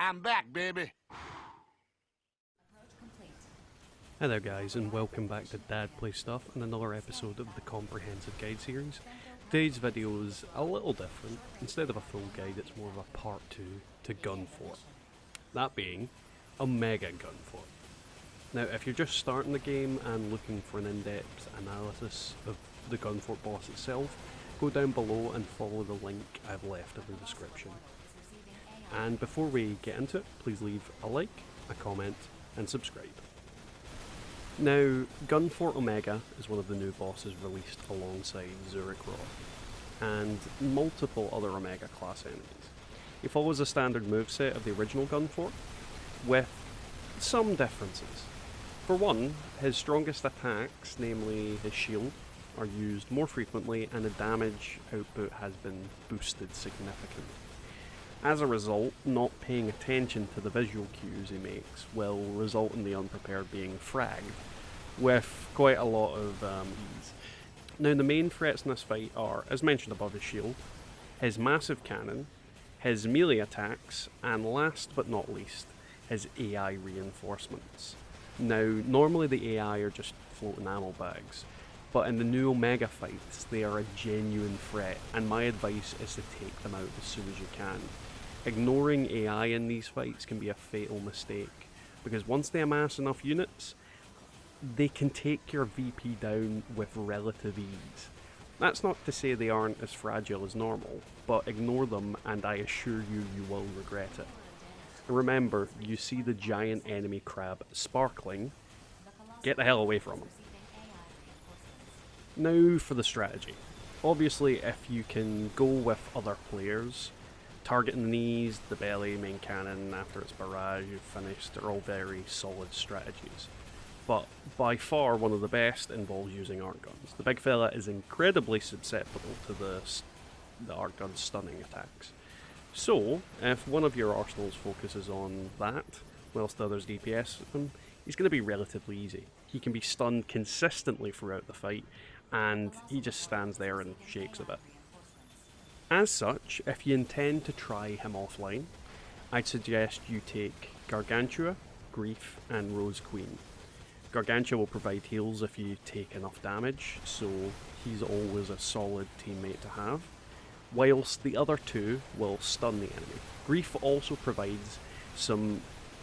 I'm back, baby. Hi there guys, and welcome back to Dad Plays Stuff and another episode of the Comprehensive Guide series. Today's video is a little different. Instead of a full guide, it's more of a part 2 to Gunfort. That being, Omega Gunfort. Now, if you're just starting the game and looking for an in-depth analysis of the Gunfort boss itself, go down below and follow the link I've left in the description. And before we get into it, please leave a like, a comment, and subscribe. Now, Gunfort Omega is one of the new bosses released alongside Zurich Raw, and multiple other Omega class enemies. He follows a standard moveset of the original Gunfort, with some differences. For one, his strongest attacks, namely his shield, are used more frequently and the damage output has been boosted significantly. As a result, not paying attention to the visual cues he makes will result in the unprepared being fragged, with quite a lot of ease. Now, the main threats in this fight are, as mentioned above, his shield, his massive cannon, his melee attacks, and last but not least, his AI reinforcements. Now, normally the AI are just floating ammo bags, but in the new Omega fights, they are a genuine threat, and my advice is to take them out as soon as you can. Ignoring AI in these fights can be a fatal mistake, because once they amass enough units, they can take your VP down with relative ease. That's not to say they aren't as fragile as normal, but ignore them and I assure you, you will regret it. And remember, you see the giant enemy crab sparkling, get the hell away from him. Now for the strategy. Obviously, if you can go with other players, targeting the knees, the belly, main cannon, after its barrage, you've finished, are all very solid strategies. But by far one of the best involves using arc guns. The big fella is incredibly susceptible to the arc gun's stunning attacks. So, if one of your arsenals focuses on that, whilst the others DPS him, he's going to be relatively easy. He can be stunned consistently throughout the fight, and he just stands there and shakes a bit. As such, if you intend to try him offline, I'd suggest you take Gargantua, Grief, and Rose Queen. Gargantua will provide heals if you take enough damage, so he's always a solid teammate to have, whilst the other two will stun the enemy. Grief also provides some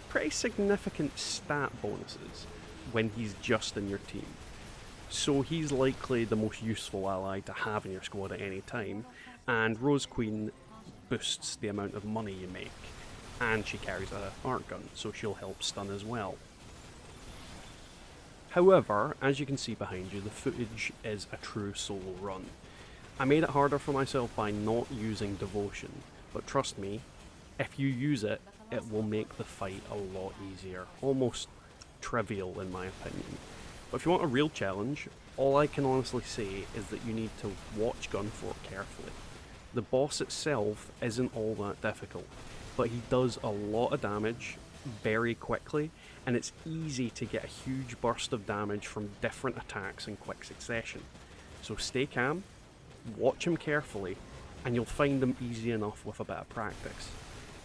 pretty significant stat bonuses when he's just in your team, so he's likely the most useful ally to have in your squad at any time, and Rose Queen boosts the amount of money you make, and she carries an arc gun, so she'll help stun as well. However, as you can see behind you, the footage is a true solo run. I made it harder for myself by not using Devotion, but trust me, if you use it, it will make the fight a lot easier, almost trivial in my opinion. But if you want a real challenge, all I can honestly say is that you need to watch Gunfort carefully. The boss itself isn't all that difficult, but he does a lot of damage very quickly, and it's easy to get a huge burst of damage from different attacks in quick succession. So stay calm, watch him carefully, and you'll find them easy enough with a bit of practice.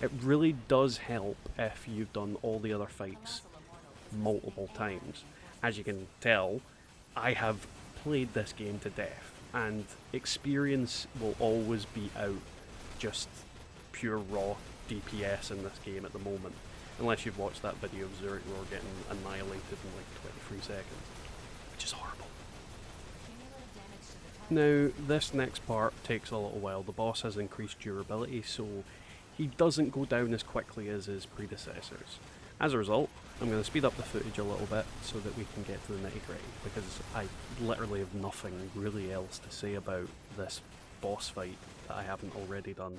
It really does help if you've done all the other fights multiple times. As you can tell, I have played this game to death, and experience will always be out just pure raw DPS in this game at the moment, unless you've watched that video of Zurich Roar getting annihilated in like 23 seconds, which is horrible. Now, this next part takes a little while. The boss has increased durability, so he doesn't go down as quickly as his predecessors. As a result, I'm going to speed up the footage a little bit so that we can get to the nitty-gritty, because I literally have nothing really else to say about this boss fight that I haven't already done.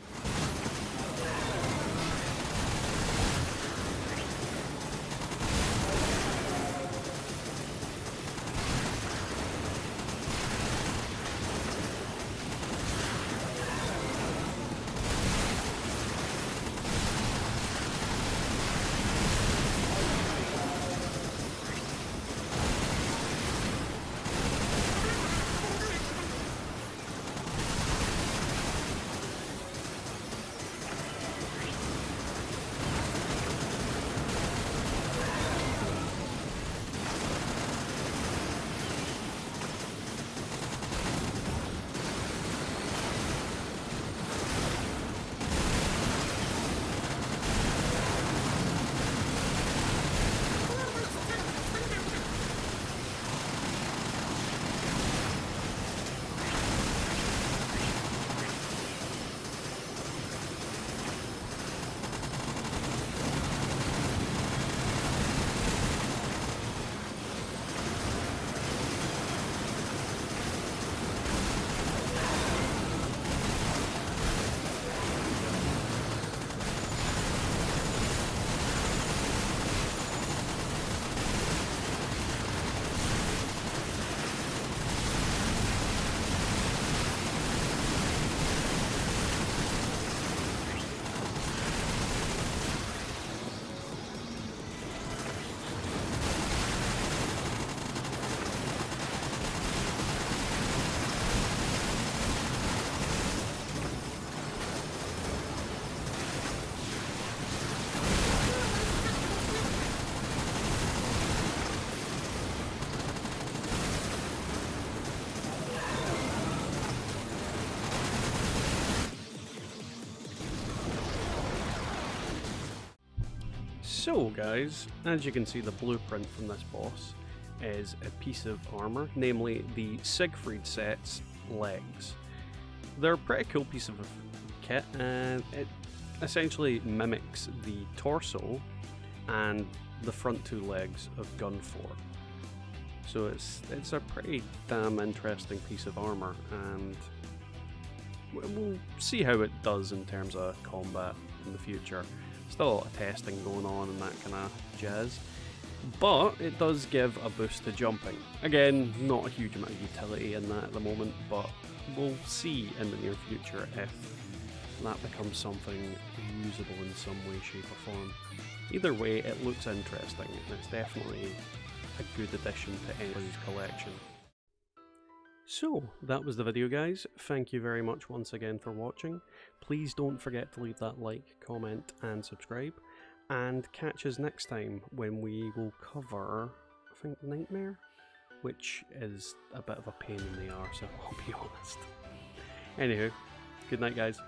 So guys, as you can see, the blueprint from this boss is a piece of armour, namely the Siegfried set's legs. They're a pretty cool piece of kit, and it essentially mimics the torso and the front two legs of Gunfort. So it's a pretty damn interesting piece of armour, and we'll see how it does in terms of combat in the future. Still a lot of testing going on and that kind of jazz, but it does give a boost to jumping. Again, not a huge amount of utility in that at the moment, but we'll see in the near future if that becomes something usable in some way, shape or form. Either way, it looks interesting, and it's definitely a good addition to anybody's collection. So, that was the video guys. Thank you very much once again for watching. Please don't forget to leave that like, comment and subscribe. And catch us next time when we will cover, I think, Nightmare? Which is a bit of a pain in the arse, I'll be honest. Anywho, good night guys.